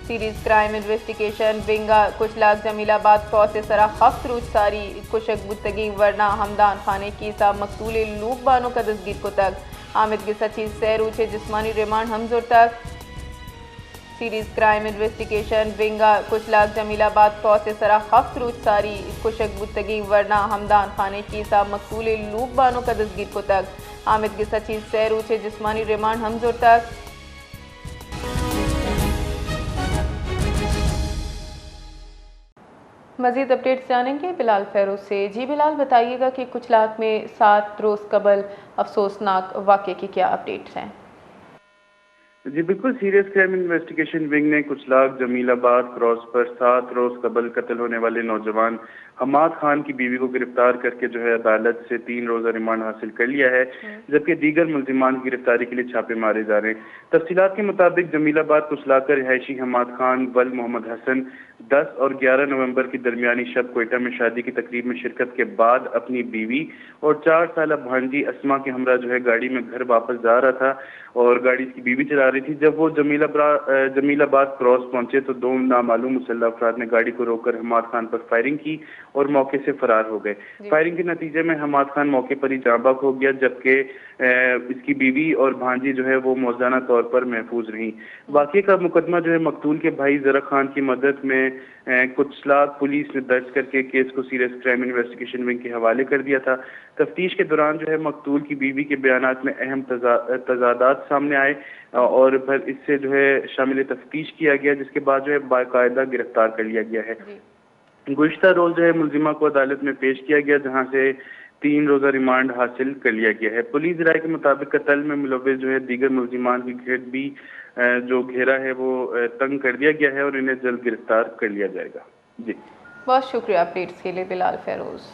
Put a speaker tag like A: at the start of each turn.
A: Series crime investigation विंगा कुचलाक जमीलाबाद फौज से सरा हफ्त रोज सारी कुशक बुतगी वरना हमदान खाने की साहब मकतूल लूक बानो का दस्तगीर को तक हामिद की सची सैर उछे जिस्मानी रिमांड हमजोर तक सीरीज क्राइम इन्वेस्टिगेशन विंगा कुचलाक जमीलाबाद फौज से सरा हफ्त रोज सारी कुशक बुतगी वरना हमदान खाने की साहब मकतूल लूक बानो का दस्तगीर को तक हामिद की सची सैर उछे जिस्मानी रिमांड हमजोर तक मज़ीद अपडेट्स जानेंगे बिलाल फेरोज से। जी बिलाल, बताइएगा कि कुचलाक में 7 रोज़ कबल अफसोसनाक वाक़े की क्या अपडेट्स हैं?
B: जी बिल्कुल, सीरियस क्राइम इन्वेस्टिगेशन विंग ने कुचलाक जमीलाबाद क्रॉस पर 7 रोज कबल कत्ल होने वाले नौजवान हमाद खान की बीवी को गिरफ्तार करके जो है अदालत से 3 रोजा रिमांड हासिल कर लिया है, जबकि दीगर मुल्जिमान की गिरफ्तारी के लिए छापे मारे जा रहे हैं। तफसीलात के मुताबिक जमीलाबाद कुचलाक का रिहायशी हमाद खान वल मोहम्मद हसन 10 और 11 नवंबर की दरमियानी शब कोयटा में शादी की तकरीब में शिरकत के बाद अपनी बीवी और 4 साल भांजी अस्मा के हमरा जो है गाड़ी में घर वापस जा रहा था और गाड़ी की बीवी चला रही थी। जब वो जमीलाबाद क्रॉस पहुंचे तो 2 नामालूम मुसल्लह अफराद ने गाड़ी को रोककर हमाद खान पर फायरिंग की और मौके से फरार हो गए। फायरिंग के नतीजे में हमाद खान मौके पर ही जाँ बहक हो गया, जबकि इसकी बीवी और भांजी जो है वो मौजाना तौर पर महफूज रही। वाक़े का मुकदमा जो है मकतूल के भाई जरा खान की मदद में कुचलाक पुलिस ने दर्ज करके केस को सीरियस क्राइम इन्वेस्टिगेशन विंग के हवाले कर दिया था। तफ्तीश के दौरान जो है मकतूल की बीवी के बयानात में अहम तजादात सामने आए और फिर इससे जो है शामिल तफ्तीश किया गया, जिसके बाद जो है बाकायदा गिरफ्तार कर लिया गया है। गुज़िश्ता रोज जो है मुल्जिमा को अदालत में पेश किया गया, जहां से 3 रोजा रिमांड हासिल कर लिया गया है। पुलिस राय के मुताबिक कत्ल में मुलव्विस जो है दीगर मुल्जिमान की घेर भी जो घेरा है वो तंग कर दिया गया है और इन्हें जल्द गिरफ्तार कर लिया जाएगा। जी
A: बहुत शुक्रिया अपडेट्स के लिए बिलाल फेरोज।